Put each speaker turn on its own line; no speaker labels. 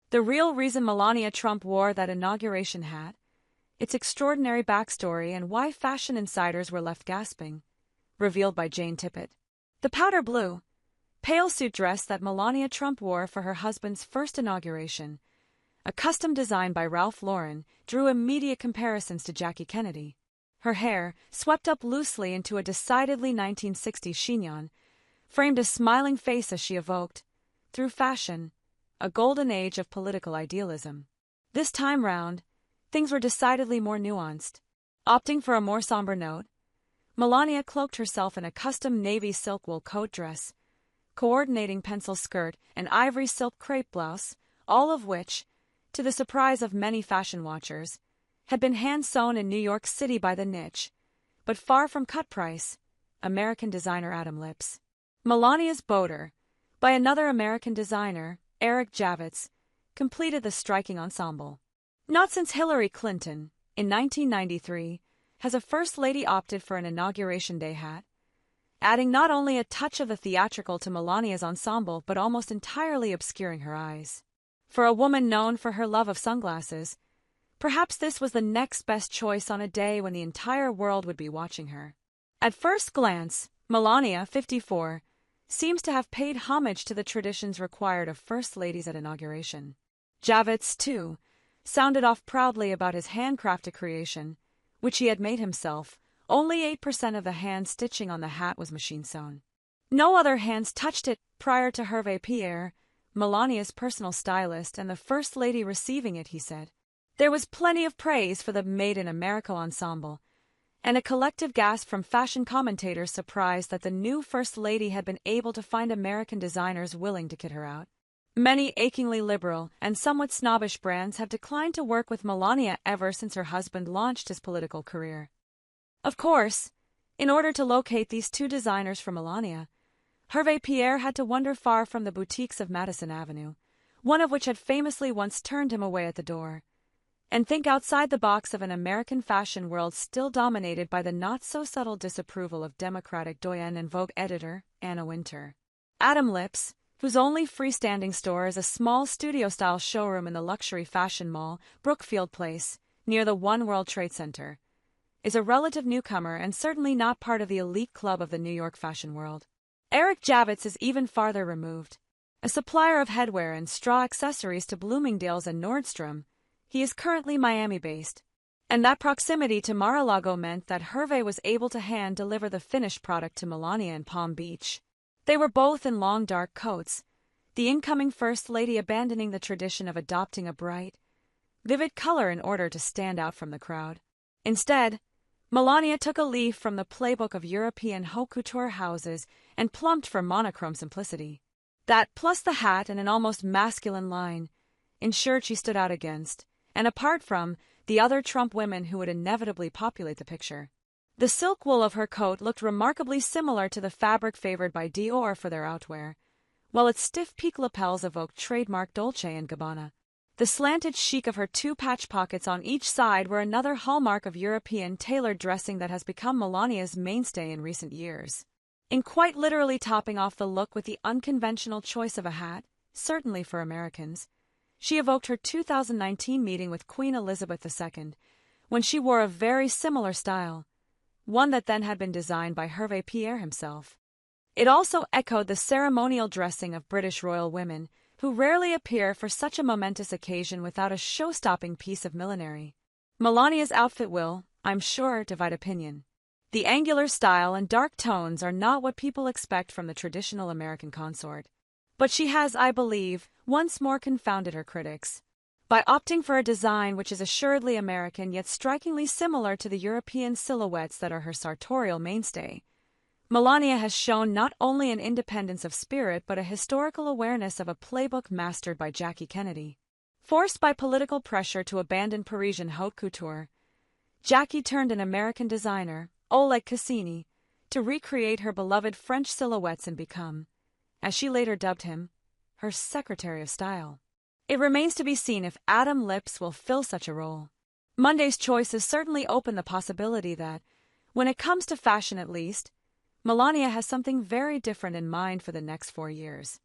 The real reason Melania Trump wore that inauguration hat, its extraordinary backstory, and why fashion insiders were left gasping. Revealed by Jane Tippett. The powder blue, pale suit dress that Melania Trump wore for her husband's first inauguration, a custom design by Ralph Lauren, drew immediate comparisons to Jackie Kennedy. Her hair, swept up loosely into a decidedly 1960s chignon, framed a smiling face as she evoked, through fashion, a golden age of political idealism. This time round, things were decidedly more nuanced. Opting for a more somber note, Melania cloaked herself in a custom navy silk wool coat dress, coordinating pencil skirt, and ivory silk crepe blouse, all of which, to the surprise of many fashion watchers, had been hand-sewn in New York City by the niche, but far from cut price, American designer Adam Lips. Melania's boater, by another American designer, Eric Javits, completed the striking ensemble. Not since Hillary Clinton, in 1993, has a First Lady opted for an Inauguration Day hat, adding not only a touch of the theatrical to Melania's ensemble but almost entirely obscuring her eyes. For a woman known for her love of sunglasses, perhaps this was the next best choice on a day when the entire world would be watching her. At first glance, Melania, 54, seems to have paid homage to the traditions required of First Ladies at inauguration. Javits, too, sounded off proudly about his handcrafted creation, which he had made himself. Only 8% of the hand stitching on the hat was machine-sewn. No other hands touched it prior to Herve Pierre, Melania's personal stylist and the First Lady, receiving it, he said. There was plenty of praise for the Made in America ensemble, and a collective gasp from fashion commentators surprised that the new First Lady had been able to find American designers willing to kit her out. Many achingly liberal and somewhat snobbish brands have declined to work with Melania ever since her husband launched his political career. Of course, in order to locate these two designers for Melania, Herve Pierre had to wander far from the boutiques of Madison Avenue, one of which had famously once turned him away at the door, and think outside the box of an American fashion world still dominated by the not-so-subtle disapproval of Democratic doyenne and Vogue editor, Anna Wintour. Adam Lips, whose only freestanding store is a small studio-style showroom in the luxury fashion mall, Brookfield Place, near the One World Trade Center, is a relative newcomer and certainly not part of the elite club of the New York fashion world. Eric Javits is even farther removed. A supplier of headwear and straw accessories to Bloomingdale's and Nordstrom, he is currently Miami-based. And that proximity to Mar-a-Lago meant that Herve was able to hand-deliver the finished product to Melania in Palm Beach. They were both in long dark coats, the incoming First Lady abandoning the tradition of adopting a bright, vivid color in order to stand out from the crowd. Instead, Melania took a leaf from the playbook of European haute-couture houses and plumped for monochrome simplicity. That, plus the hat and an almost masculine line, ensured she stood out against, and apart from, the other Trump women who would inevitably populate the picture. The silk wool of her coat looked remarkably similar to the fabric favored by Dior for their outwear, while its stiff peak lapels evoked trademark Dolce & Gabbana. The slanted chic of her two patch pockets on each side were another hallmark of European tailored dressing that has become Melania's mainstay in recent years. In quite literally topping off the look with the unconventional choice of a hat, certainly for Americans, she evoked her 2019 meeting with Queen Elizabeth II, when she wore a very similar style, one that then had been designed by Herve Pierre himself. It also echoed the ceremonial dressing of British royal women, who rarely appear for such a momentous occasion without a show-stopping piece of millinery. Melania's outfit will, I'm sure, divide opinion. The angular style and dark tones are not what people expect from the traditional American consort. But she has, I believe, once more confounded her critics. By opting for a design which is assuredly American yet strikingly similar to the European silhouettes that are her sartorial mainstay, Melania has shown not only an independence of spirit but a historical awareness of a playbook mastered by Jackie Kennedy. Forced by political pressure to abandon Parisian haute couture, Jackie turned an American designer, Oleg Cassini, to recreate her beloved French silhouettes and become, as she later dubbed him, her Secretary of Style. It remains to be seen if Adam Lips will fill such a role. Monday's choices certainly open the possibility that, when it comes to fashion at least, Melania has something very different in mind for the next 4 years.